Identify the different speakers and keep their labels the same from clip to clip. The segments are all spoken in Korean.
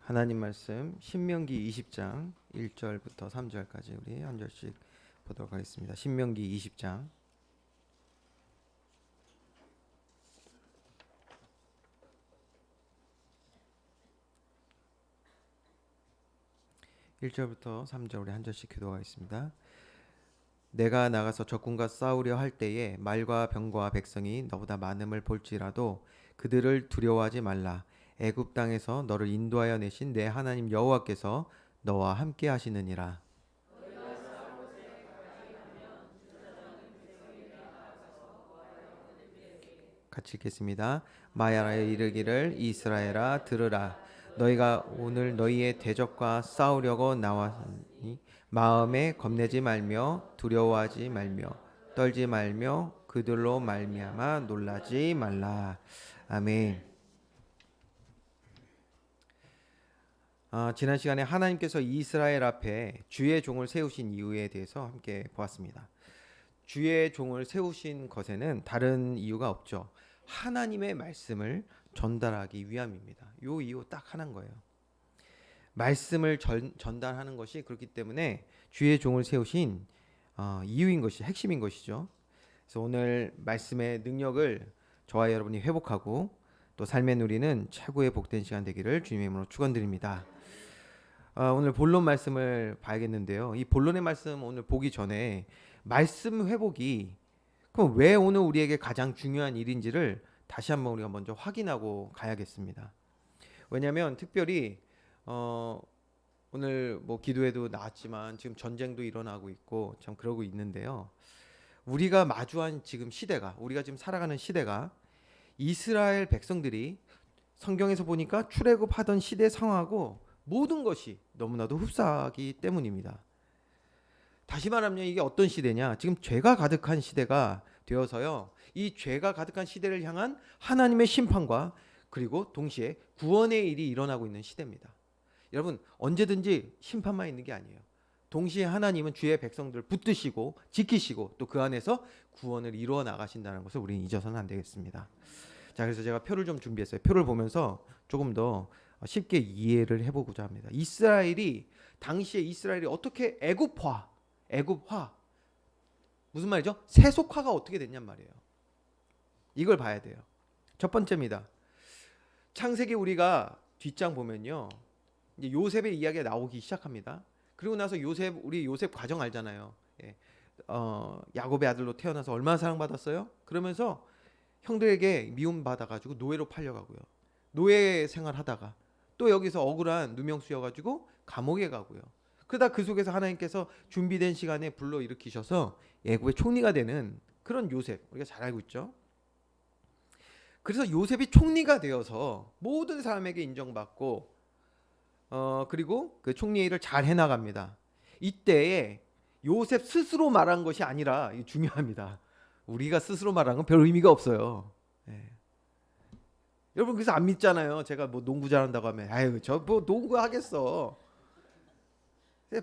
Speaker 1: 하나님 말씀 신명기 20장 1절부터 3절까지 우리 한 절씩 보도록 하겠습니다. 신명기 20장 1절부터 3절 우리 한 절씩 기도하겠습니다. 내가 나가서 적군과 싸우려 할 때에 말과 병과 백성이 너보다 많음을 볼지라도 그들을 두려워하지 말라. 애굽 땅에서 너를 인도하여 내신 내 하나님 여호와께서 너와 함께 하시느니라. 같이 읽겠습니다. 마야라에 이르기를 이스라엘아 들으라. 너희가 오늘 너희의 대적과 싸우려고 나왔으니 마음에 겁내지 말며 두려워하지 말며 떨지 말며 그들로 말미암아 놀라지 말라. 아멘. 지난 시간에 하나님께서 이스라엘 앞에 주의 종을 세우신 이유에 대해서 함께 보았습니다. 주의 종을 세우신 것에는 다른 이유가 없죠. 하나님의 말씀을 전달하기 위함입니다. 요 이유 딱 하나인 거예요. 말씀을 전달하는 것이 그렇기 때문에 주의 종을 세우신 이유인 것이 핵심인 것이죠. 그래서 오늘 말씀의 능력을 저와 여러분이 회복하고 또 삶의 누리는 최고의 복된 시간 되기를 주님의 이름으로 축원드립니다. 오늘 본론 말씀을 봐야겠는데요. 이 본론의 말씀 오늘 보기 전에 말씀 회복이 그럼 왜 오늘 우리에게 가장 중요한 일인지를 다시 한번 우리가 먼저 확인하고 가야겠습니다. 왜냐하면 특별히 오늘 뭐 기도에도 나왔지만 지금 전쟁도 일어나고 있고 참 그러고 있는데요. 우리가 마주한 지금 시대가 우리가 지금 살아가는 시대가 이스라엘 백성들이 성경에서 보니까 출애굽하던 시대 상황하고 모든 것이 너무나도 흡사하기 때문입니다. 다시 말하면 이게 어떤 시대냐? 지금 죄가 가득한 시대가 되어서요. 이 죄가 가득한 시대를 향한 하나님의 심판과 그리고 동시에 구원의 일이 일어나고 있는 시대입니다. 여러분 언제든지 심판만 있는 게 아니에요. 동시에 하나님은 주의 백성들을 붙드시고 지키시고 또 그 안에서 구원을 이루어 나가신다는 것을 우리는 잊어서는 안 되겠습니다. 자, 그래서 제가 표를 좀 준비했어요. 표를 보면서 조금 더 쉽게 이해를 해보고자 합니다. 당시에 이스라엘이 어떻게 애굽화 무슨 말이죠? 세속화가 어떻게 됐냔 말이에요. 이걸 봐야 돼요. 첫 번째입니다. 창세기 우리가 뒷장 보면요, 이제 요셉의 이야기가 나오기 시작합니다. 그리고 나서 우리 요셉 과정 알잖아요. 예. 야곱의 아들로 태어나서 얼마나 사랑받았어요? 그러면서 형들에게 미움받아가지고 노예로 팔려가고요. 노예 생활하다가 또 여기서 억울한 누명쓰여가지고 감옥에 가고요. 그러다 그 속에서 하나님께서 준비된 시간에 불러일으키셔서 애굽의 총리가 되는 그런 요셉, 우리가 잘 알고 있죠. 그래서 요셉이 총리가 되어서 모든 사람에게 인정받고 그리고 그 총리의 일을 잘 해나갑니다. 이때에 요셉 스스로 말한 것이 아니라, 이게 중요합니다. 우리가 스스로 말한 건 별 의미가 없어요. 예. 여러분 그래서 안 믿잖아요. 제가 뭐 농구 잘한다고 하면 아유 저 뭐 농구 하겠어.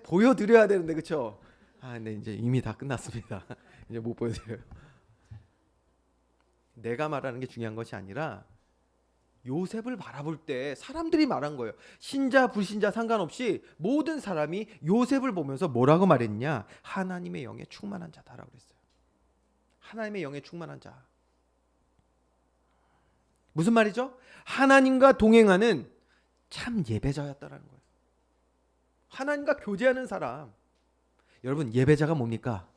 Speaker 1: 보여드려야 되는데 그렇죠? 근데 이제 이미 다 끝났습니다. 이제 못 보여드려요. 내가 말하는 게 중요한 것이 아니라 요셉을 바라볼 때 사람들이 말한 거예요. 신자 불신자 상관없이 모든 사람이 요셉을 보면서 뭐라고 말했냐? 하나님의 영에 충만한 자다라고 그랬어요. 하나님의 영에 충만한 자. 무슨 말이죠? 하나님과 동행하는 참 예배자였다라는 거예요. 하나님과 교제하는 사람. 여러분 예배자가 뭡니까?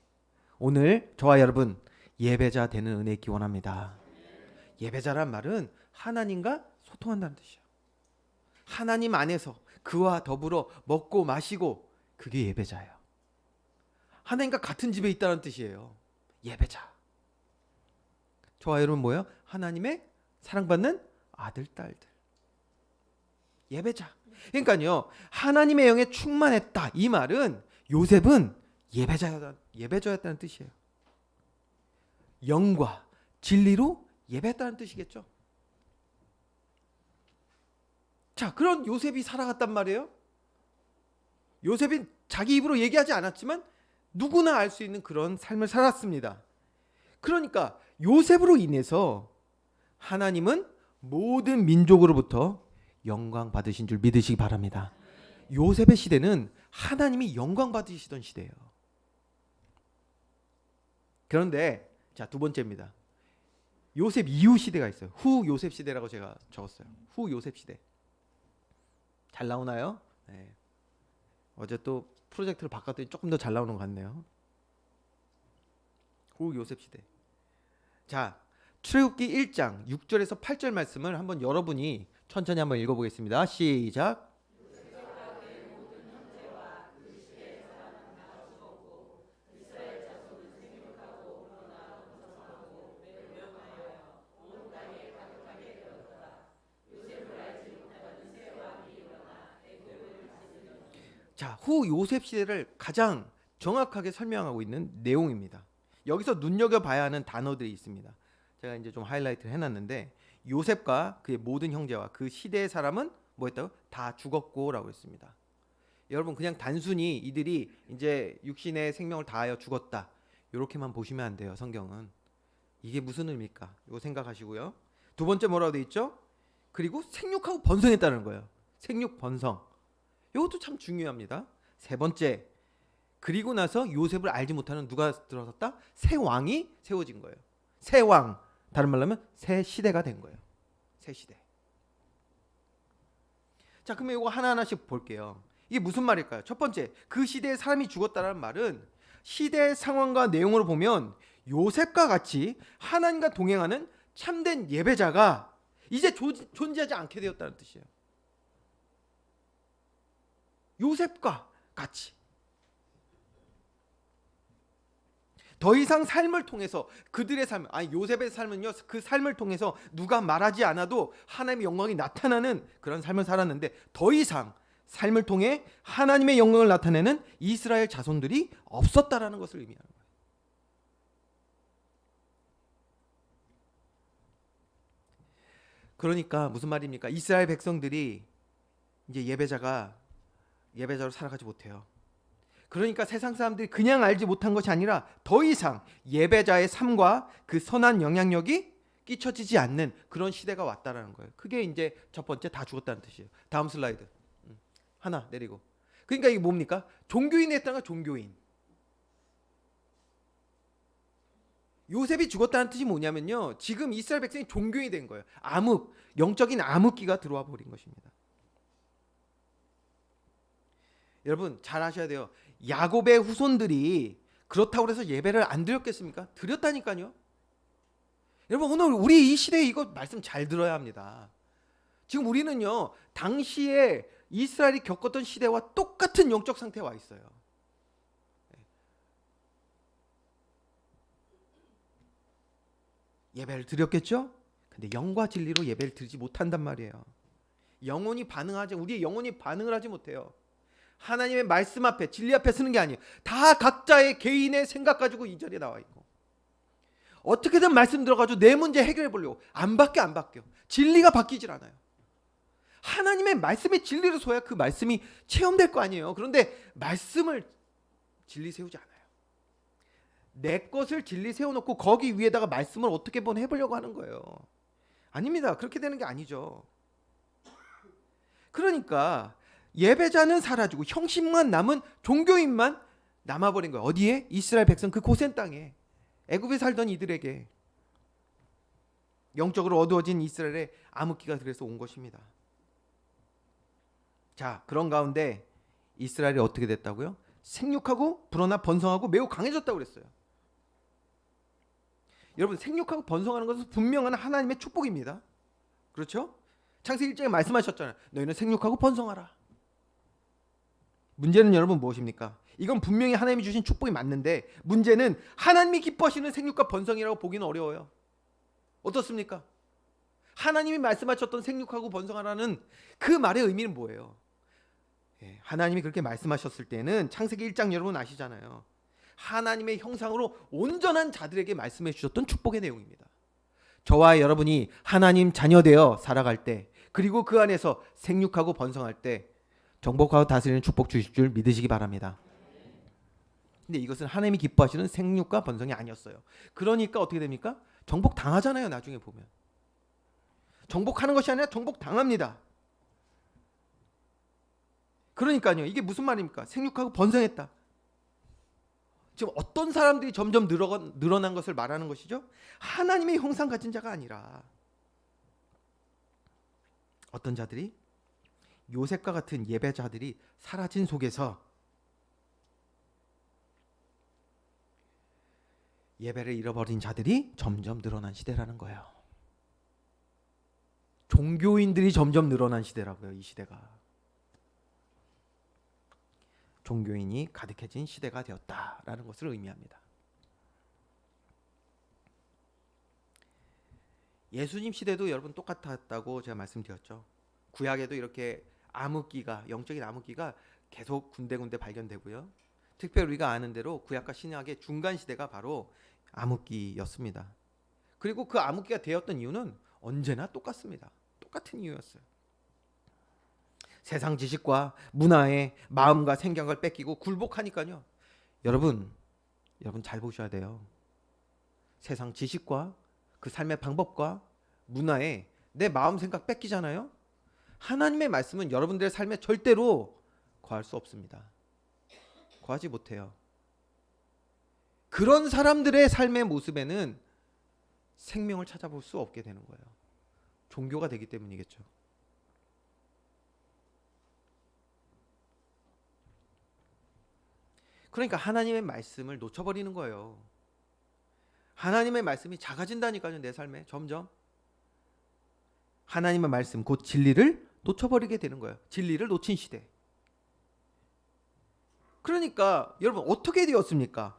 Speaker 1: 오늘 저와 여러분 예배자 되는 은혜 있기 원합니다. 예배자란 말은 하나님과 소통한다는 뜻이에요. 하나님 안에서 그와 더불어 먹고 마시고, 그게 예배자예요. 하나님과 같은 집에 있다는 뜻이에요. 예배자. 저와 여러분 뭐예요? 하나님의 사랑받는 아들, 딸들. 예배자. 그러니까요, 하나님의 영에 충만했다. 이 말은 요셉은 예배자였다는 뜻이에요. 영과 진리로 예배했다는 뜻이겠죠. 자, 그런 요셉이 살아갔단 말이에요. 요셉이 자기 입으로 얘기하지 않았지만 누구나 알 수 있는 그런 삶을 살았습니다. 그러니까 요셉으로 인해서 하나님은 모든 민족으로부터 영광 받으신 줄 믿으시기 바랍니다. 요셉의 시대는 하나님이 영광 받으시던 시대예요. 그런데 자, 두 번째입니다. 요셉 이후 시대가 있어요. 후 요셉 시대라고 제가 적었어요. 후 요셉 시대. 잘 나오나요? 네. 어제 또 프로젝트를 바꿨더니 조금 더 잘 나오는 것 같네요. 후 요셉 시대. 자, 출애굽기 1장 6절에서 8절 말씀을 한번 여러분이 천천히 한번 읽어보겠습니다. 시작. 자, 후 요셉 시대를 가장 정확하게 설명하고 있는 내용입니다. 여기서 눈여겨봐야 하는 단어들이 있습니다. 제가 이제 좀 하이라이트를 해놨는데, 요셉과 그의 모든 형제와 그 시대의 사람은 뭐였다고? 다 죽었고라고 했습니다. 여러분, 그냥 단순히 이들이 이제 육신의 생명을 다하여 죽었다, 이렇게만 보시면 안 돼요. 성경은 이게 무슨 의미일까? 이거 생각하시고요. 두 번째 뭐라고 돼 있죠? 그리고 생육하고 번성했다는 거예요. 생육 번성. 이것도 참 중요합니다. 세 번째, 그리고 나서 요셉을 알지 못하는 누가 들어섰다? 새 왕이 세워진 거예요. 새 왕, 다른 말로 하면 새 시대가 된 거예요. 새 시대. 자, 그러면 이거 하나하나씩 볼게요. 이게 무슨 말일까요? 첫 번째, 그 시대에 사람이 죽었다는 말은 시대의 상황과 내용으로 보면 요셉과 같이 하나님과 동행하는 참된 예배자가 이제 존재하지 않게 되었다는 뜻이에요. 요셉과 같이 더 이상 삶을 통해서 그들의 삶, 아니 요셉의 삶은요, 그 삶을 통해서 누가 말하지 않아도 하나님의 영광이 나타나는 그런 삶을 살았는데, 더 이상 삶을 통해 하나님의 영광을 나타내는 이스라엘 자손들이 없었다라는 것을 의미하는 거예요. 그러니까 무슨 말입니까? 이스라엘 백성들이 이제 예배자로 살아가지 못해요. 그러니까 세상 사람들이 그냥 알지 못한 것이 아니라 더 이상 예배자의 삶과 그 선한 영향력이 끼쳐지지 않는 그런 시대가 왔다라는 거예요. 그게 이제 첫 번째, 다 죽었다는 뜻이에요. 다음 슬라이드. 하나 내리고. 그러니까 이게 뭡니까? 종교인이 했다는 건 종교인. 요셉이 죽었다는 뜻이 뭐냐면요, 지금 이스라엘 백성이 종교인이 된 거예요. 암흑, 영적인 암흑기가 들어와 버린 것입니다. 여러분 잘 아셔야 돼요. 야곱의 후손들이 그렇다고 해서 예배를 안 드렸겠습니까? 드렸다니까요. 여러분, 오늘 우리 이 시대에 이거 말씀 잘 들어야 합니다. 지금 우리는요, 당시에 이스라엘이 겪었던 시대와 똑같은 영적 상태에 와 있어요. 예배를 드렸겠죠? 근데 영과 진리로 예배를 드리지 못한단 말이에요. 우리의 영혼이 반응을 하지 못해요. 하나님의 말씀 앞에, 진리 앞에 서는 게 아니에요. 다 각자의 개인의 생각 가지고 이 자리에 나와 있고, 어떻게든 말씀 들어가지고 내 문제 해결해 보려고 안 바뀌어. 진리가 바뀌질 않아요. 하나님의 말씀의 진리를 서야 그 말씀이 체험될 거 아니에요. 그런데 말씀을 진리 세우지 않아요. 내 것을 진리 세워놓고 거기 위에다가 말씀을 어떻게 해보려고 하는 거예요. 아닙니다. 그렇게 되는 게 아니죠. 그러니까 예배자는 사라지고 형식만 남은 종교인만 남아버린 거예요. 어디에? 이스라엘 백성 그 고센 땅에, 애굽에 살던 이들에게 영적으로 어두워진 이스라엘의 암흑기가 그래서 온 것입니다. 자, 그런 가운데 이스라엘이 어떻게 됐다고요? 생육하고 불어나 번성하고 매우 강해졌다고 그랬어요. 여러분, 생육하고 번성하는 것은 분명한 하나님의 축복입니다. 그렇죠? 창세기 1장에 말씀하셨잖아요. 너희는 생육하고 번성하라. 문제는 여러분 무엇입니까? 이건 분명히 하나님이 주신 축복이 맞는데, 문제는 하나님이 기뻐하시는 생육과 번성이라고 보기는 어려워요. 어떻습니까? 하나님이 말씀하셨던 생육하고 번성하라는 그 말의 의미는 뭐예요? 하나님이 그렇게 말씀하셨을 때는 창세기 1장 여러분 아시잖아요. 하나님의 형상으로 온전한 자들에게 말씀해 주셨던 축복의 내용입니다. 저와 여러분이 하나님 자녀되어 살아갈 때, 그리고 그 안에서 생육하고 번성할 때 정복하고 다스리는 축복 주실 줄 믿으시기 바랍니다. 근데 이것은 하나님이 기뻐하시는 생육과 번성이 아니었어요. 그러니까 어떻게 됩니까? 정복 당하잖아요. 나중에 보면 정복하는 것이 아니라 정복 당합니다. 그러니까요. 이게 무슨 말입니까? 생육하고 번성했다. 지금 어떤 사람들이 점점 늘어난 것을 말하는 것이죠? 하나님의 형상 가진 자가 아니라 어떤 자들이 요셉과 같은 예배자들이 사라진 속에서 예배를 잃어버린 자들이 점점 늘어난 시대라는 거예요. 종교인들이 점점 늘어난 시대라고요. 이 시대가. 종교인이 가득해진 시대가 되었다라는 것을 의미합니다. 예수님 시대도 여러분 똑같았다고 제가 말씀드렸죠. 구약에도 이렇게 암흑기가, 영적인 암흑기가 계속 군데군데 발견되고요. 특별히 우리가 아는 대로 구약과 신약의 중간 시대가 바로 암흑기였습니다. 그리고 그 암흑기가 되었던 이유는 언제나 똑같습니다. 똑같은 이유였어요. 세상 지식과 문화에 마음과 생각을 뺏기고 굴복하니까요. 여러분 잘 보셔야 돼요. 세상 지식과 그 삶의 방법과 문화에 내 마음 생각 뺏기잖아요. 하나님의 말씀은 여러분들의 삶에 절대로 거할 수 없습니다. 거하지 못해요. 그런 사람들의 삶의 모습에는 생명을 찾아볼 수 없게 되는 거예요. 종교가 되기 때문이겠죠. 그러니까 하나님의 말씀을 놓쳐버리는 거예요. 하나님의 말씀이 작아진다니까요. 내 삶에 점점. 하나님의 말씀 곧 진리를 놓쳐버리게 되는 거예요. 진리를 놓친 시대. 그러니까 여러분 어떻게 되었습니까?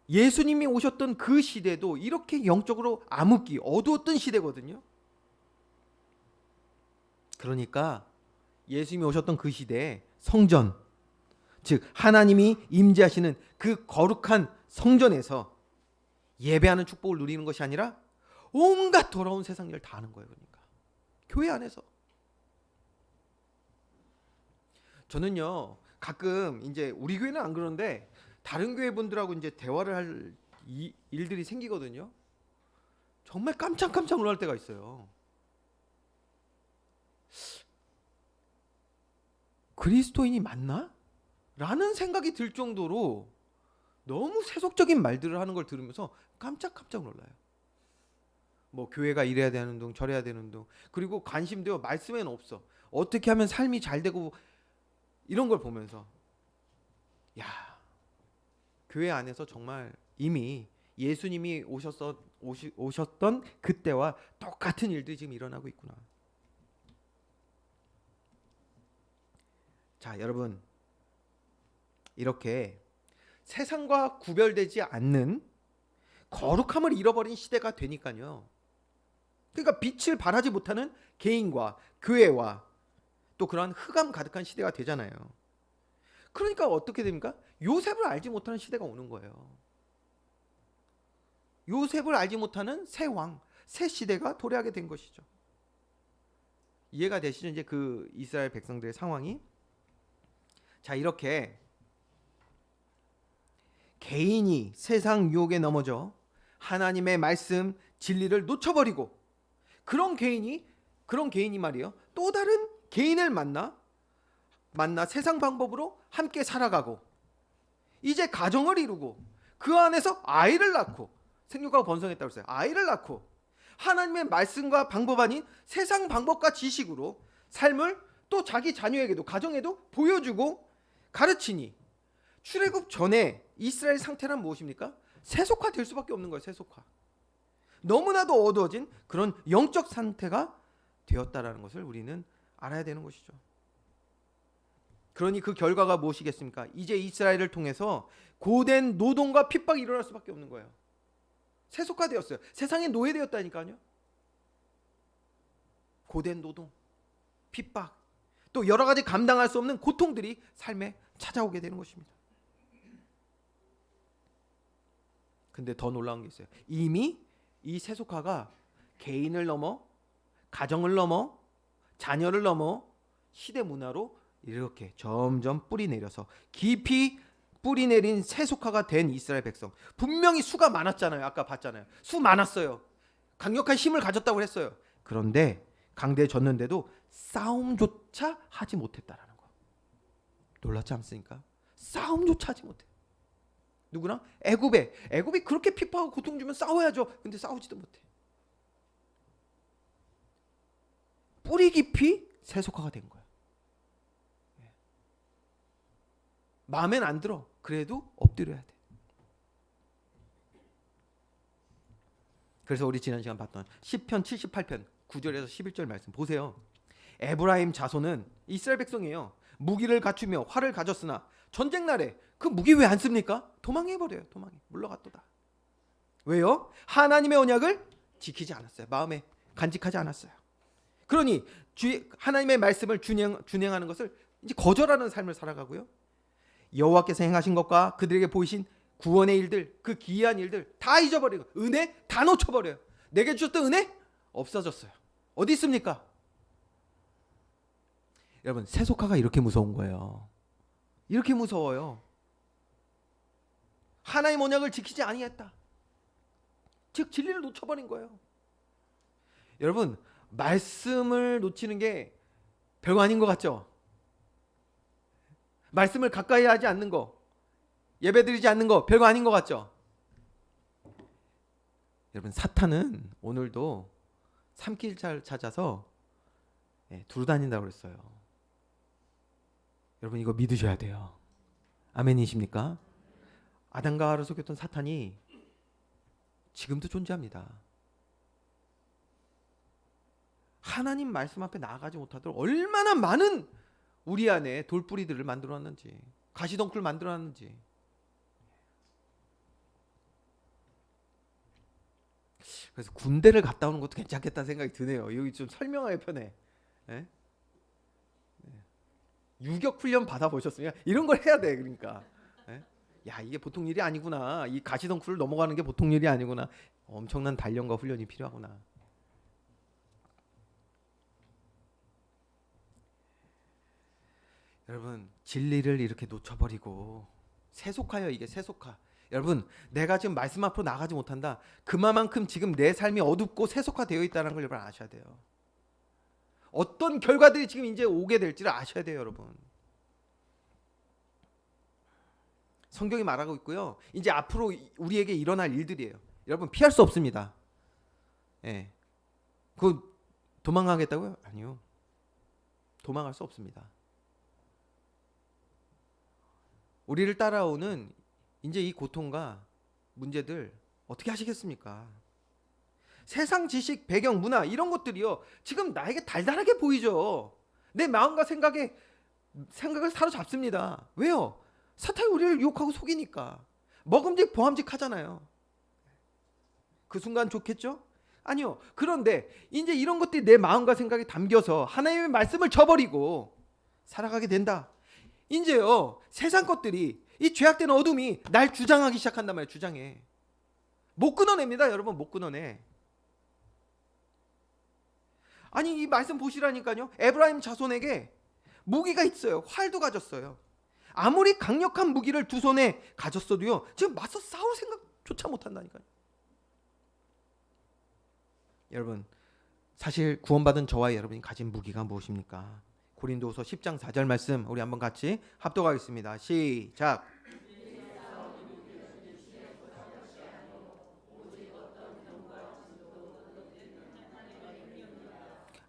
Speaker 1: 예수님이 오셨던 그 시대도 이렇게 영적으로 암흑기, 어두웠던 시대거든요. 그러니까 예수님이 오셨던 그 시대에 성전, 즉 하나님이 임재하시는 그 거룩한 성전에서 예배하는 축복을 누리는 것이 아니라 온갖 더러운 세상 일을 다 하는 거예요. 그러니까 교회 안에서. 저는요 가끔 이제 우리 교회는 안 그런데 다른 교회 분들하고 이제 대화를 할 일들이 생기거든요. 정말 깜짝깜짝 놀랄 때가 있어요. 그리스도인이 맞나? 라는 생각이 들 정도로 너무 세속적인 말들을 하는 걸 들으면서 깜짝깜짝 놀라요. 뭐 교회가 이래야 되는 둥 저래야 되는 둥, 그리고 관심도 말씀에는 없어. 어떻게 하면 삶이 잘 되고 이런 걸 보면서 야, 교회 안에서 정말 이미 예수님이 오셨던 그때와 똑같은 일들이 지금 일어나고 있구나. 자, 여러분 이렇게 세상과 구별되지 않는 거룩함을 잃어버린 시대가 되니까요. 그러니까 빛을 발하지 못하는 개인과 교회와 또 그러한 흑암 가득한 시대가 되잖아요. 그러니까 어떻게 됩니까? 요셉을 알지 못하는 시대가 오는 거예요. 요셉을 알지 못하는 새 왕, 새 시대가 도래하게 된 것이죠. 이해가 되시죠? 이제 그 이스라엘 백성들의 상황이. 자, 이렇게 개인이 세상 유혹에 넘어져 하나님의 말씀, 진리를 놓쳐버리고 그런 개인이 말이에요. 또 다른 개인을 만나 세상 방법으로 함께 살아가고 이제 가정을 이루고 그 안에서 아이를 낳고 생육하고 번성했다고 했어요. 아이를 낳고 하나님의 말씀과 방법 아닌 세상 방법과 지식으로 삶을 또 자기 자녀에게도 가정에도 보여주고 가르치니 출애굽 전에 이스라엘 상태란 무엇입니까? 세속화될 수밖에 없는 거예요. 세속화. 너무나도 어두워진 그런 영적 상태가 되었다라는 것을 우리는 알아야 되는 것이죠. 그러니 그 결과가 무엇이겠습니까? 이제 이스라엘을 통해서 고된 노동과 핍박이 일어날 수밖에 없는 거예요. 세속화되었어요. 세상에 노예되었다니까요. 고된 노동, 핍박, 또 여러 가지 감당할 수 없는 고통들이 삶에 찾아오게 되는 것입니다. 근데 더 놀라운 게 있어요. 이미 이 세속화가 개인을 넘어 가정을 넘어 자녀를 넘어 시대 문화로 이렇게 점점 뿌리 내려서 깊이 뿌리 내린 세속화가 된 이스라엘 백성. 분명히 수가 많았잖아요. 아까 봤잖아요. 수 많았어요. 강력한 힘을 가졌다고 했어요. 그런데 강대에 졌는데도 싸움조차 하지 못했다라는 거. 놀랍지 않습니까? 싸움조차 하지 못해. 누구랑? 애굽이 그렇게 핍박하고 고통 주면 싸워야죠. 근데 싸우지도 못해. 뿌리 깊이 세속화가 된 거야. 마음엔 안 들어. 그래도 엎드려야 돼. 그래서 우리 지난 시간 봤던 시편 78편 9절에서 11절 말씀 보세요. 에브라임 자손은 이스라엘 백성이에요. 무기를 갖추며 활을 가졌으나 전쟁 날에 그 무기 왜 안 씁니까? 도망해버려요. 물러갔도다. 왜요? 하나님의 언약을 지키지 않았어요. 마음에 간직하지 않았어요. 그러니 하나님의 말씀을 준행하는 것을 이제 거절하는 삶을 살아가고요. 여호와께서 행하신 것과 그들에게 보이신 구원의 일들, 그 기이한 일들 다 잊어버리고 은혜 다 놓쳐버려요. 내게 주셨던 은혜 없어졌어요. 어디 있습니까? 여러분, 세속화가 이렇게 무서운 거예요. 이렇게 무서워요. 하나님 언약을 지키지 아니했다. 즉 진리를 놓쳐버린 거예요. 여러분, 말씀을 놓치는 게 별거 아닌 것 같죠? 말씀을 가까이 하지 않는 거, 예배드리지 않는 거 별거 아닌 것 같죠? 여러분, 사탄은 오늘도 삼킬자를 찾아서 두루 다닌다고 그랬어요. 여러분, 이거 믿으셔야 돼요. 아멘이십니까? 아담과 하와를 속였던 사탄이 지금도 존재합니다. 하나님 말씀 앞에 나아가지 못하도록 얼마나 많은 우리 안에 돌뿌리들을 만들어놨는지, 가시덩굴을 만들어놨는지. 그래서 군대를 갔다 오는 것도 괜찮겠다는 생각이 드네요. 여기 좀 설명하기 편해. 예? 유격 훈련 받아보셨습니까? 이런 걸 해야 돼. 그러니까 예? 야, 이게 보통 일이 아니구나. 이 가시덩굴을 넘어가는 게 보통 일이 아니구나. 엄청난 단련과 훈련이 필요하구나. 여러분, 진리를 이렇게 놓쳐버리고 세속화요. 이게 세속화. 여러분, 내가 지금 말씀 앞으로 나가지 못한다. 그만큼 지금 내 삶이 어둡고 세속화되어 있다는 걸 여러분 아셔야 돼요. 어떤 결과들이 지금 이제 오게 될지를 아셔야 돼요. 여러분, 성경이 말하고 있고요. 이제 앞으로 우리에게 일어날 일들이에요. 여러분, 피할 수 없습니다. 예. 그 도망가겠다고요? 아니요. 도망갈 수 없습니다. 우리를 따라오는 이제 이 고통과 문제들 어떻게 하시겠습니까? 세상 지식, 배경, 문화 이런 것들이요, 지금 나에게 달달하게 보이죠. 내 마음과 생각을 사로잡습니다. 왜요? 사탄이 우리를 유혹하고 속이니까. 먹음직 보암직 하잖아요. 그 순간 좋겠죠? 아니요. 그런데 이제 이런 것들이 내 마음과 생각에 담겨서 하나님의 말씀을 저버리고 살아가게 된다. 이제요, 세상 것들이, 이 죄악된 어둠이 날 주장하기 시작한단 말이에요. 주장해. 못 끊어냅니다. 여러분, 못 끊어내. 아니, 이 말씀 보시라니까요. 에브라임 자손에게 무기가 있어요. 활도 가졌어요. 아무리 강력한 무기를 두 손에 가졌어도요, 지금 맞서 싸울 생각조차 못한다니까요. 여러분, 사실 구원받은 저와 여러분이 가진 무기가 무엇입니까? 고린도후서 10장 4절 말씀 우리 한번 같이 합독하겠습니다. 시작.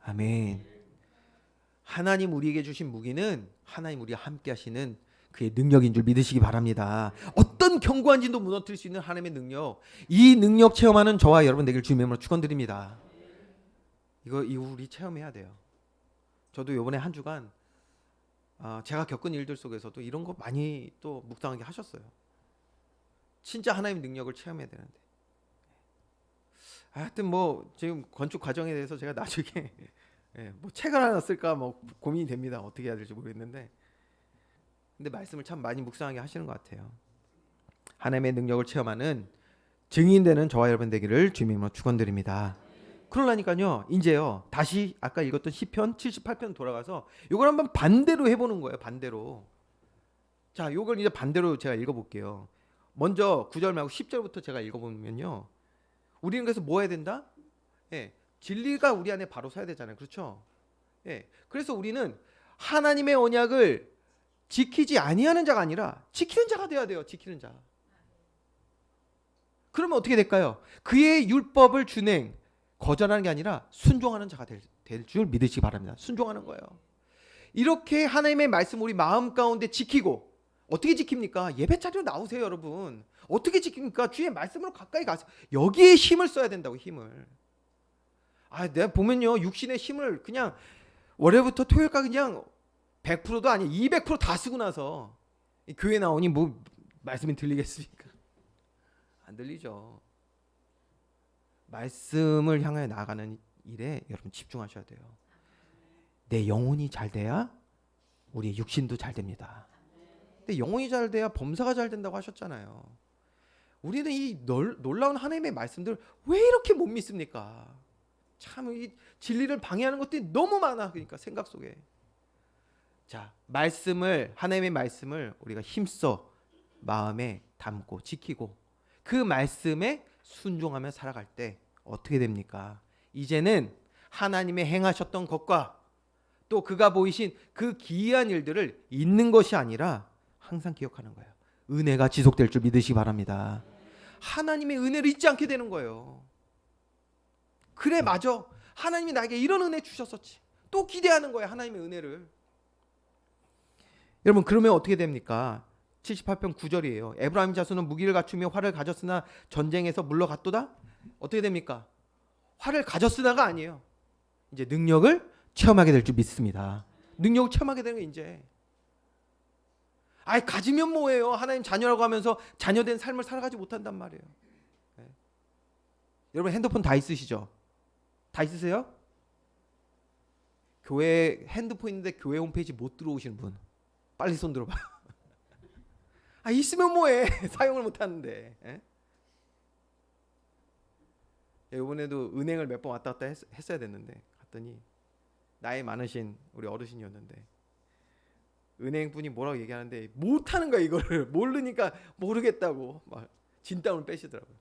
Speaker 1: 아멘. 하나님 우리에게 주신 무기는 하나님 우리와 함께 하시는 그의 능력인 줄 믿으시기 바랍니다. 어떤 견고한 진도 무너뜨릴 수 있는 하나님의 능력, 이 능력 체험하는 저와 여러분 되길 주님의 이름으로 축원드립니다. 이거 우리 체험해야 돼요. 저도 이번에 한 주간 제가 겪은 일들 속에서도 이런 거 많이 또 묵상하게 하셨어요. 진짜 하나님의 능력을 체험해야 되는데. 하여튼 뭐 지금 건축 과정에 대해서 제가 나중에 뭐 책을 하나 쓸까 뭐 고민이 됩니다. 어떻게 해야 될지 모르겠는데, 근데 말씀을 참 많이 묵상하게 하시는 것 같아요. 하나님의 능력을 체험하는 증인되는 저와 여러분 되기를 주님의 이름으로 축원드립니다. 그러려니까요, 이제요, 다시 아까 읽었던 시편 78편 돌아가서 이걸 한번 반대로 해보는 거예요. 반대로. 자, 이걸 이제 반대로 제가 읽어볼게요. 먼저 9절 말고 10절부터 제가 읽어보면요, 우리는 그래서 뭐 해야 된다? 진리가 우리 안에 바로 서야 되잖아요. 그렇죠? 그래서 우리는 하나님의 언약을 지키지 아니하는 자가 아니라 지키는 자가 돼야 돼요. 지키는 자. 그러면 어떻게 될까요? 그의 율법을 준행, 거절하는 게 아니라 순종하는 자가 될 줄 믿으시기 바랍니다. 순종하는 거예요. 이렇게 하나님의 말씀 우리 마음 가운데 지키고, 어떻게 지킵니까? 예배 자리로 나오세요, 여러분. 어떻게 지킵니까? 주의 말씀으로 가까이 가세요. 여기에 힘을 써야 된다고, 힘을. 내가 보면요, 육신의 힘을 그냥 월요일부터 토요일까지 그냥 100%도 아니 200%다 쓰고 나서 교회 나오니 뭐 말씀이 들리겠습니까? 안 들리죠. 말씀을 향해 나아가는 일에 여러분 집중하셔야 돼요. 내 영혼이 잘 돼야 우리 육신도 잘 됩니다. 근데 영혼이 잘 돼야 범사가 잘 된다고 하셨잖아요. 우리는 이 놀라운 하나님의 말씀들 왜 이렇게 못 믿습니까? 참 이 진리를 방해하는 것들이 너무 많아. 그러니까 생각 속에. 자, 하나님의 말씀을 우리가 힘써 마음에 담고 지키고 그 말씀에 순종하며 살아갈 때 어떻게 됩니까? 이제는 하나님의 행하셨던 것과 또 그가 보이신 그 기이한 일들을 잊는 것이 아니라 항상 기억하는 거예요. 은혜가 지속될 줄 믿으시기 바랍니다. 하나님의 은혜를 잊지 않게 되는 거예요. 그래, 맞아. 하나님이 나에게 이런 은혜 주셨었지. 또 기대하는 거예요, 하나님의 은혜를. 여러분, 그러면 어떻게 됩니까? 78편 9절이에요. 에브라임 자손은 무기를 갖추며 활을 가졌으나 전쟁에서 물러갔도다. 어떻게 됩니까? 활을 가졌으나가 아니에요. 이제 능력을 체험하게 될 줄 믿습니다. 능력을 체험하게 되는 게 이제. 가지면 뭐예요? 하나님 자녀라고 하면서 자녀된 삶을 살아가지 못한단 말이에요. 네. 여러분 핸드폰 다 있으시죠? 다 있으세요? 교회 핸드폰 있는데 교회 홈페이지 못 들어오시는 분 빨리 손 들어봐요. 있으면 뭐해? 사용을 못 하는데. 이번에도 은행을 몇 번 왔다 갔다 했어야 됐는데 갔더니 나이 많으신 우리 어르신이었는데 은행분이 뭐라고 얘기하는데 못하는 거야. 이거를 모르니까 모르겠다고 막 진땀을 빼시더라고요.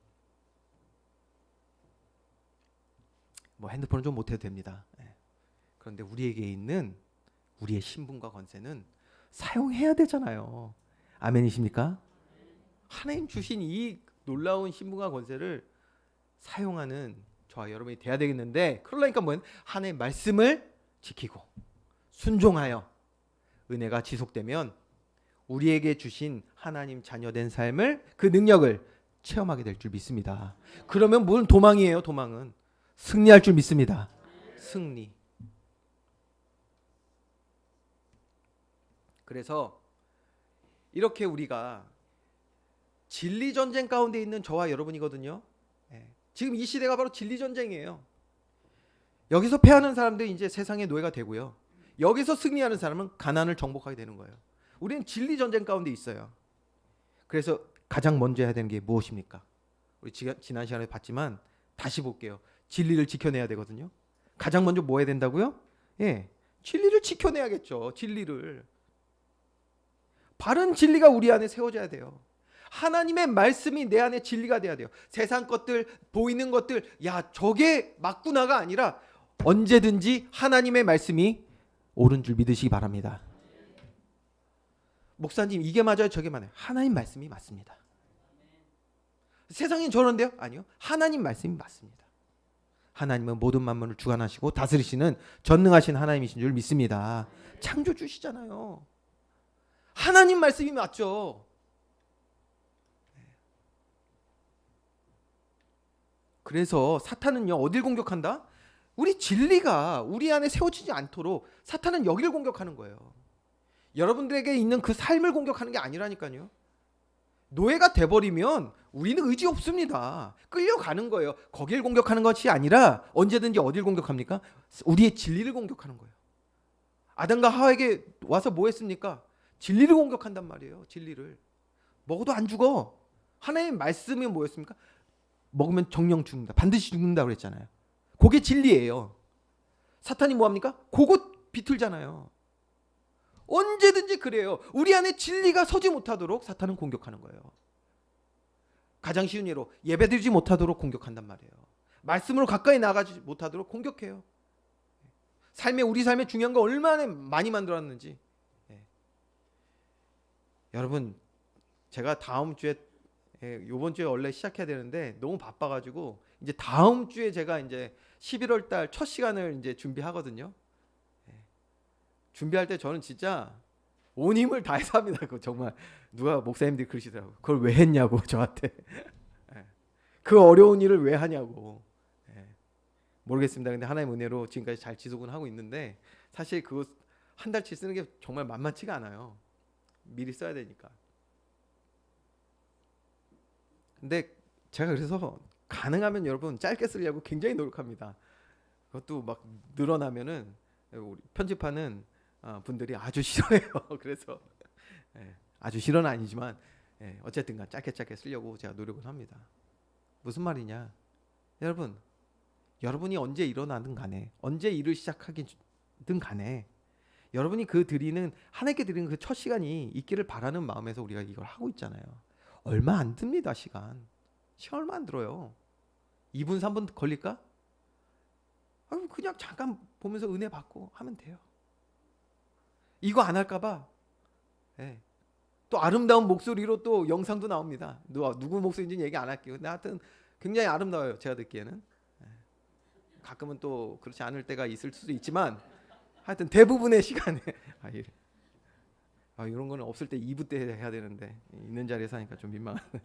Speaker 1: 뭐 핸드폰은 좀 못해도 됩니다. 그런데 우리에게 있는 우리의 신분과 권세는 사용해야 되잖아요. 아멘이십니까? 하나님 주신 이 놀라운 신분과 권세를 사용하는 저와 여러분이 돼야 되겠는데, 그러니까 뭐예요? 하나님의 말씀을 지키고 순종하여 은혜가 지속되면 우리에게 주신 하나님 자녀된 삶을, 그 능력을 체험하게 될 줄 믿습니다. 그러면 무슨 도망이에요? 도망은 승리할 줄 믿습니다. 승리. 그래서 이렇게 우리가 진리 전쟁 가운데 있는 저와 여러분이거든요. 지금 이 시대가 바로 진리 전쟁이에요. 여기서 패하는 사람들이 이제 세상의 노예가 되고요. 여기서 승리하는 사람은 가난을 정복하게 되는 거예요. 우리는 진리 전쟁 가운데 있어요. 그래서 가장 먼저 해야 되는 게 무엇입니까? 우리 지난 시간에 봤지만 다시 볼게요. 진리를 지켜내야 되거든요. 가장 먼저 뭐 해야 된다고요? 진리를 지켜내야겠죠. 진리를. 바른 진리가 우리 안에 세워져야 돼요. 하나님의 말씀이 내 안에 진리가 돼야 돼요. 세상 것들, 보이는 것들, 저게 맞구나가 아니라 언제든지 하나님의 말씀이 옳은 줄 믿으시기 바랍니다. 목사님, 이게 맞아요? 저게 맞아요? 하나님 말씀이 맞습니다. 세상엔 저런데요? 아니요. 하나님 말씀이 맞습니다. 하나님은 모든 만물을 주관하시고 다스리시는 전능하신 하나님이신 줄 믿습니다. 창조주시잖아요. 하나님 말씀이 맞죠. 그래서 사탄은요, 어딜 공격한다? 우리 진리가 우리 안에 세워지지 않도록 사탄은 여기를 공격하는 거예요. 여러분들에게 있는 그 삶을 공격하는 게 아니라니까요. 노예가 돼버리면 우리는 의지 없습니다. 끌려가는 거예요. 거길 공격하는 것이 아니라 언제든지 어딜 공격합니까? 우리의 진리를 공격하는 거예요. 아담과 하와에게 와서 뭐 했습니까? 진리를 공격한단 말이에요. 진리를. 먹어도 안 죽어. 하나님의 말씀이 뭐였습니까? 먹으면 정령 죽는다. 반드시 죽는다고 그랬잖아요. 그게 진리예요. 사탄이 뭐합니까? 그거 비틀잖아요. 언제든지 그래요. 우리 안에 진리가 서지 못하도록 사탄은 공격하는 거예요. 가장 쉬운 예로 예배드리지 못하도록 공격한단 말이에요. 말씀으로 가까이 나가지 못하도록 공격해요. 우리 삶의 중요한 거 얼마나 많이 만들었는지. 여러분, 제가 다음 주에 요번 주에 원래 시작해야 되는데 너무 바빠가지고 이제 다음 주에 제가 이제 11월 달 첫 시간을 이제 준비하거든요. 준비할 때 저는 진짜 온 힘을 다해서 합니다. 그거 정말 누가 목사님들이 그러시더라고요. 그걸 왜 했냐고 저한테. 그 어려운 일을 왜 하냐고. 모르겠습니다. 근데 하나님의 은혜로 지금까지 잘 지속은 하고 있는데 사실 그거 한 달치 쓰는 게 정말 만만치가 않아요. 미리 써야 되니까. 근데 제가 그래서 가능하면 여러분 짧게 쓰려고 굉장히 노력합니다. 그것도 막 늘어나면은 우리 편집하는 분들이 아주 싫어해요. 그래서 아주 싫어는 아니지만 어쨌든간 짧게 쓰려고 제가 노력을 합니다. 무슨 말이냐? 여러분이 언제 일어나든 간에 언제 일을 시작하든 간에 여러분이 하나님께 드리는 그 첫 시간이 있기를 바라는 마음에서 우리가 이걸 하고 있잖아요. 얼마 안 듭니다. 시간 얼마 안 들어요. 2분 3분 걸릴까? 그냥 잠깐 보면서 은혜 받고 하면 돼요. 이거 안 할까 봐 또 아름다운 목소리로 또 영상도 나옵니다. 누구 목소리인지는 얘기 안 할게요. 근데 하여튼 굉장히 아름다워요. 제가 듣기에는. 가끔은 또 그렇지 않을 때가 있을 수도 있지만 하여튼 대부분의 시간에 이런 거는 없을 때 2부 때 해야 되는데 있는 자리에서 하니까 좀 민망하네.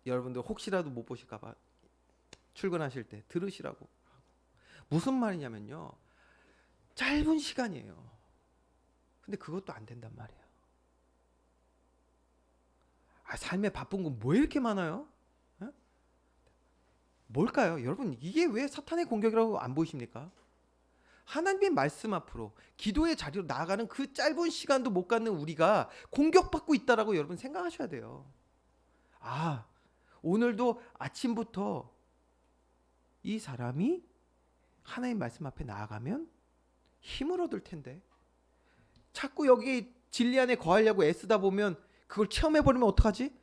Speaker 1: 여러분들 혹시라도 못 보실까 봐 출근하실 때 들으시라고. 무슨 말이냐면요. 짧은 시간이에요. 근데 그것도 안 된단 말이에요. 삶에 바쁜 건 뭐 이렇게 많아요? 뭘까요? 여러분, 이게 왜 사탄의 공격이라고 안 보이십니까? 하나님의 말씀 앞으로 기도의 자리로 나아가는 그 짧은 시간도 못 갖는 우리가 공격받고 있다라고 여러분 생각하셔야 돼요. 오늘도 아침부터 이 사람이 하나님 말씀 앞에 나아가면 힘을 얻을 텐데 자꾸 여기 진리 안에 거하려고 애쓰다 보면 그걸 체험해버리면 어떡하지?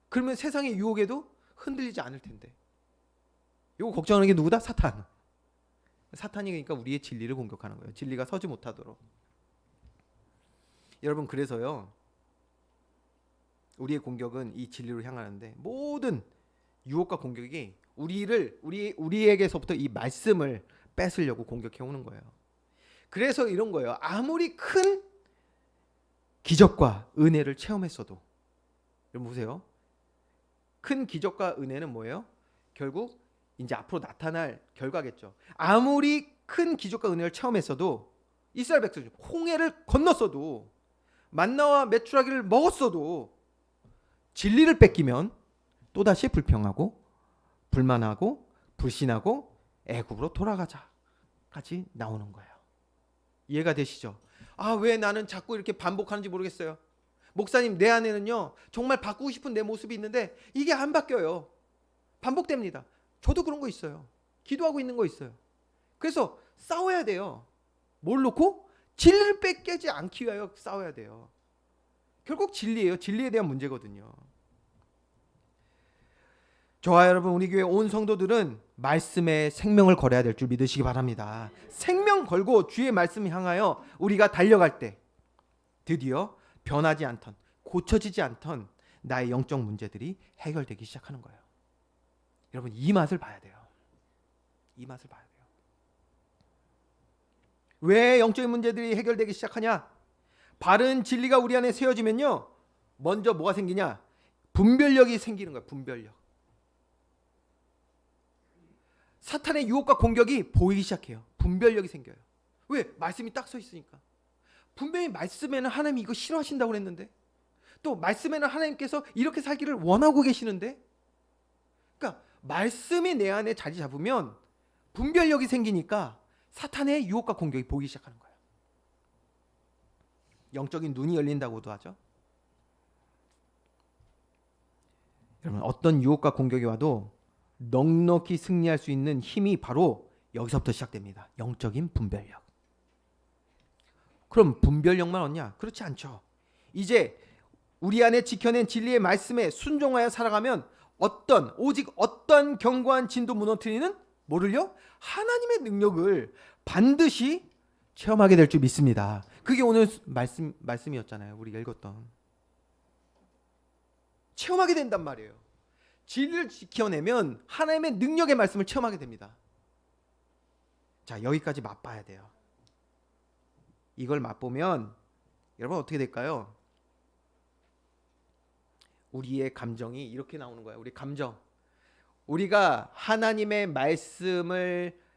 Speaker 1: 그러면 세상의 유혹에도 흔들리지 않을 텐데. 이거 걱정하는 게 누구다? 사탄. 사탄이 그러니까 우리의 진리를 공격하는 거예요. 진리가 서지 못하도록. 여러분, 그래서요. 우리의 공격은 이 진리로 향하는데 모든 유혹과 공격이 우리에게서부터 이 말씀을 뺏으려고 공격해 오는 거예요. 그래서 이런 거예요. 아무리 큰 기적과 은혜를 체험했어도, 여러분 보세요. 큰 기적과 은혜는 뭐예요? 결국 이제 앞으로 나타날 결과겠죠. 아무리 큰 기적과 은혜를 체험했어도 이스라엘 백성들 홍해를 건넜어도 만나와 메추라기를 먹었어도 진리를 뺏기면 또다시 불평하고 불만하고 불신하고 애굽으로 돌아가자까지 나오는 거예요. 이해가 되시죠? 왜 나는 자꾸 이렇게 반복하는지 모르겠어요. 목사님, 내 안에는요 정말 바꾸고 싶은 내 모습이 있는데 이게 안 바뀌어요. 반복됩니다. 저도 그런 거 있어요. 기도하고 있는 거 있어요. 그래서 싸워야 돼요. 뭘 놓고? 진리를 뺏기지 않기 위하여 싸워야 돼요. 결국 진리예요. 진리에 대한 문제거든요. 저와 여러분, 우리 교회 온 성도들은 말씀에 생명을 걸어야 될 줄 믿으시기 바랍니다. 생명 걸고 주의 말씀을 향하여 우리가 달려갈 때 드디어 변하지 않던, 고쳐지지 않던 나의 영적 문제들이 해결되기 시작하는 거예요. 여러분, 이 맛을 봐야 돼요. 이 맛을 봐야 돼요. 왜 영적인 문제들이 해결되기 시작하냐? 바른 진리가 우리 안에 세워지면요, 먼저 뭐가 생기냐? 분별력이 생기는 거예요. 분별력. 사탄의 유혹과 공격이 보이기 시작해요. 분별력이 생겨요. 왜? 말씀이 딱 서 있으니까. 분명히 말씀에는 하나님이 이거 싫어하신다고 그랬는데, 또 말씀에는 하나님께서 이렇게 살기를 원하고 계시는데, 그러니까 말씀이 내 안에 자리 잡으면 분별력이 생기니까 사탄의 유혹과 공격이 보이기 시작하는 거예요. 영적인 눈이 열린다고도 하죠. 여러분, 어떤 유혹과 공격이 와도 넉넉히 승리할 수 있는 힘이 바로 여기서부터 시작됩니다. 영적인 분별력. 그럼 분별력만 얻냐? 그렇지 않죠. 이제 우리 안에 지켜낸 진리의 말씀에 순종하여 살아가면 오직 어떤 견고한 진도 무너뜨리는 뭐를요? 하나님의 능력을 반드시 체험하게 될 줄 믿습니다. 그게 오늘 말씀이었잖아요. 우리가 읽었던. 체험하게 된단 말이에요. 진리를 지켜내면 하나님의 능력의 말씀을 체험하게 됩니다. 자, 여기까지 맛봐야 돼요. 이걸 맛보면 여러분 어떻게 될까요? 우리의 감정이 이렇게 나오는 거예요. 우리 감정. 우리가 하나님의 말씀을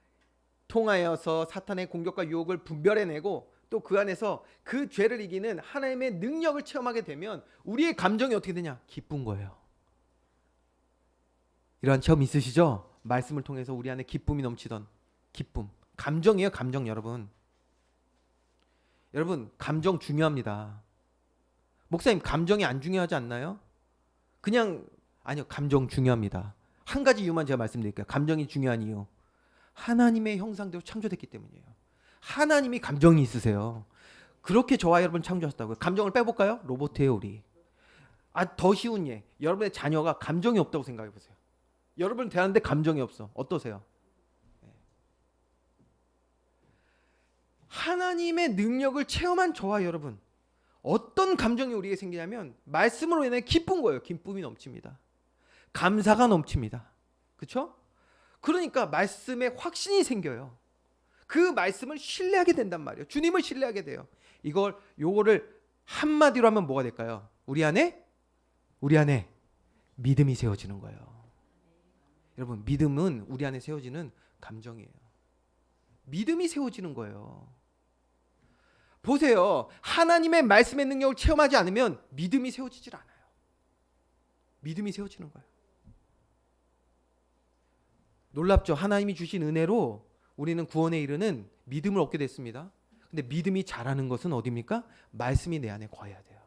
Speaker 1: 통하여서 사탄의 공격과 유혹을 분별해내고 또 그 안에서 그 죄를 이기는 하나님의 능력을 체험하게 되면 우리의 감정이 어떻게 되냐? 기쁜 거예요. 이러한 체험 있으시죠? 말씀을 통해서 우리 안에 기쁨이 넘치던 기쁨. 감정이에요, 감정. 여러분 감정 중요합니다. 목사님, 감정이 안 중요하지 않나요? 아니요, 감정 중요합니다. 한 가지 이유만 제가 말씀드릴게요. 감정이 중요한 이유. 하나님의 형상대로 창조됐기 때문이에요. 하나님이 감정이 있으세요. 그렇게 저와 여러분 창조하셨다고요. 감정을 빼볼까요? 로봇이에요, 우리. 더 쉬운 예. 여러분의 자녀가 감정이 없다고 생각해 보세요. 여러분 대하는데 감정이 없어. 어떠세요? 하나님의 능력을 체험한 저와 여러분, 어떤 감정이 우리에게 생기냐면 말씀으로 인해 기쁜 거예요. 기쁨이 넘칩니다. 감사가 넘칩니다. 그렇죠? 그러니까 말씀에 확신이 생겨요. 그 말씀을 신뢰하게 된단 말이에요. 주님을 신뢰하게 돼요. 요거를 한마디로 하면 뭐가 될까요? 우리 안에 믿음이 세워지는 거예요. 여러분, 믿음은 우리 안에 세워지는 감정이에요. 믿음이 세워지는 거예요. 보세요. 하나님의 말씀의 능력을 체험하지 않으면 믿음이 세워지질 않아요. 믿음이 세워지는 거예요. 놀랍죠? 하나님이 주신 은혜로 우리는 구원에 이르는 믿음을 얻게 됐습니다. 근데 믿음이 자라는 것은 어디입니까? 말씀이 내 안에 거해야 돼요.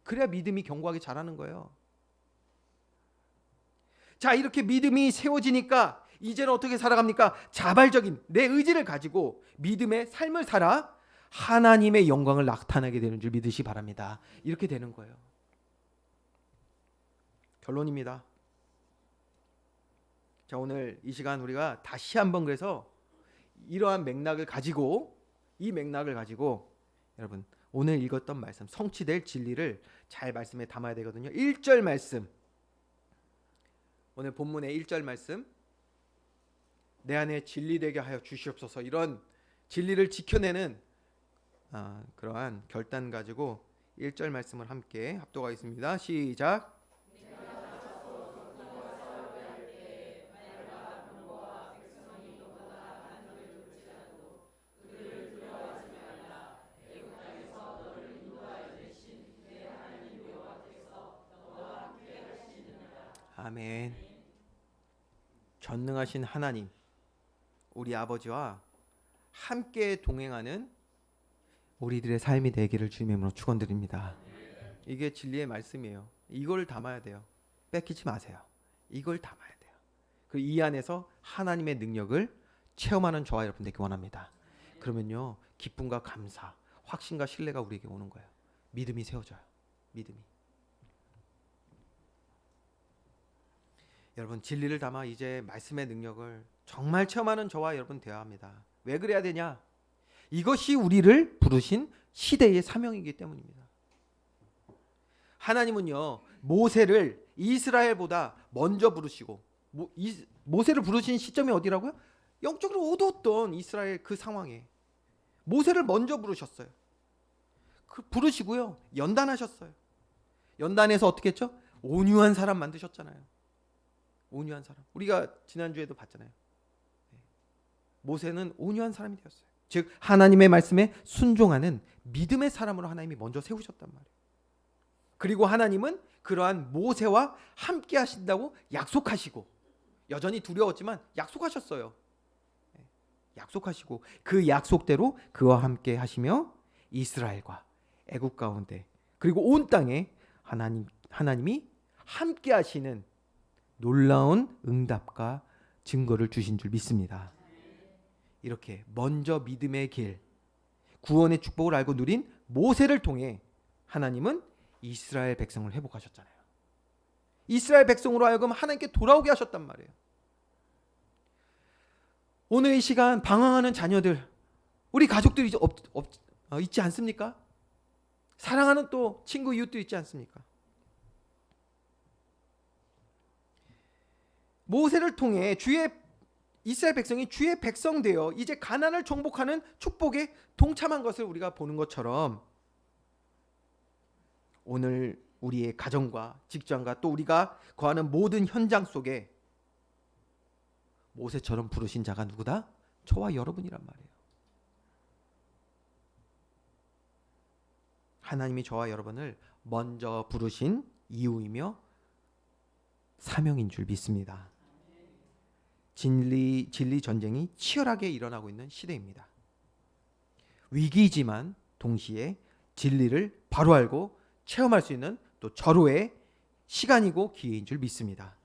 Speaker 1: 그래야 믿음이 견고하게 자라는 거예요. 자, 이렇게 믿음이 세워지니까 이제는 어떻게 살아갑니까? 자발적인 내 의지를 가지고 믿음의 삶을 살아 하나님의 영광을 나타내게 되는 줄 믿으시 바랍니다. 이렇게 되는 거예요. 결론입니다. 자, 오늘 이 시간 우리가 다시 한번 그래서 이러한 맥락을 가지고 여러분 오늘 읽었던 말씀, 성취될 진리를 잘 말씀에 담아야 되거든요. 1절 말씀, 오늘 본문의 1절 말씀, 내 안에 진리되게 하여 주시옵소서. 이런 진리를 지켜내는 그러한 결단 가지고 1절 말씀을 함께 합독하겠습니다. 시작. 아멘. 전능하신 하나님, 우리 아버지와 함께 동행하는 우리들의 삶이 되기를 주님의 이름으로 축원드립니다. 이게 진리의 말씀이에요. 이걸 담아야 돼요. 뺏기지 마세요. 이걸 담아야 돼요. 그리고 이 안에서 하나님의 능력을 체험하는 저와 여러분 되기 원합니다. 그러면요, 기쁨과 감사, 확신과 신뢰가 우리에게 오는 거예요. 믿음이 세워져요. 믿음이. 여러분, 진리를 담아 이제 말씀의 능력을 정말 체험하는 저와 여러분 되어야 합니다. 왜 그래야 되냐? 이것이 우리를 부르신 시대의 사명이기 때문입니다. 하나님은요, 모세를 이스라엘보다 먼저 부르시고, 모세를 부르신 시점이 어디라고요? 영적으로 어두웠던 이스라엘 그 상황에 모세를 먼저 부르셨어요. 부르시고요, 연단하셨어요. 연단해서 어떻게 했죠? 온유한 사람 만드셨잖아요. 온유한 사람. 우리가 지난주에도 봤잖아요. 모세는 온유한 사람이 되었어요. 즉 하나님의 말씀에 순종하는 믿음의 사람으로 하나님이 먼저 세우셨단 말이에요. 그리고 하나님은 그러한 모세와 함께 하신다고 약속하시고, 여전히 두려웠지만 약속하셨어요. 약속하시고 그 약속대로 그와 함께 하시며 이스라엘과 애굽 가운데 그리고 온 땅에 하나님이 함께 하시는 놀라운 응답과 증거를 주신 줄 믿습니다. 이렇게 먼저 믿음의 길, 구원의 축복을 알고 누린 모세를 통해 하나님은 이스라엘 백성을 회복하셨잖아요. 이스라엘 백성으로 하여금 하나님께 돌아오게 하셨단 말이에요. 오늘 이 시간 방황하는 자녀들, 우리 가족들이 있지 않습니까? 사랑하는 또 친구 이웃도 있지 않습니까? 모세를 통해 이스라엘 백성이 주의 백성 되어 이제 가나안을 정복하는 축복에 동참한 것을 우리가 보는 것처럼 오늘 우리의 가정과 직장과 또 우리가 거하는 모든 현장 속에 모세처럼 부르신 자가 누구다? 저와 여러분이란 말이에요. 하나님이 저와 여러분을 먼저 부르신 이유이며 사명인 줄 믿습니다. 진리 전쟁이 치열하게 일어나고 있는 시대입니다. 위기지만 동시에 진리를 바로 알고 체험할 수 있는 또 절호의 시간이고 기회인 줄 믿습니다.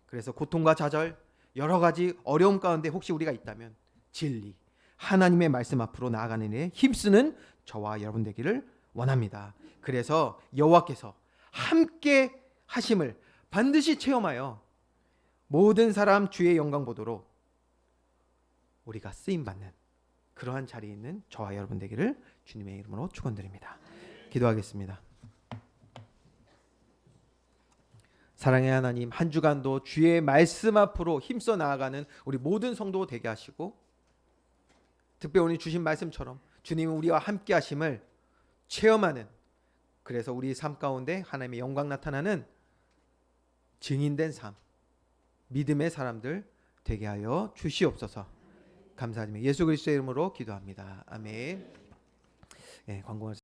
Speaker 1: 그래서 고통과 좌절, 여러 가지 어려움 가운데 혹시 우리가 있다면 진리, 하나님의 말씀 앞으로 나아가는 일에 힘쓰는 저와 여러분 되기를 원합니다. 그래서 여호와께서 함께 하심을 반드시 체험하여 모든 사람 주의 영광 보도록 우리가 쓰임 받는 그러한 자리에 있는 저와 여러분 되기를 주님의 이름으로 축원드립니다. 기도하겠습니다. 사랑의 하나님, 한 주간도 주의 말씀 앞으로 힘써 나아가는 우리 모든 성도 되게 하시고 특별히 오늘 주신 말씀처럼 주님은 우리와 함께 하심을 체험하는, 그래서 우리 삶 가운데 하나님의 영광 나타나는 증인된 삶, 믿음의 사람들 되게 하여 주시옵소서. 감사드리며 예수 그리스도의 이름으로 기도합니다. 아멘. 네, 광고를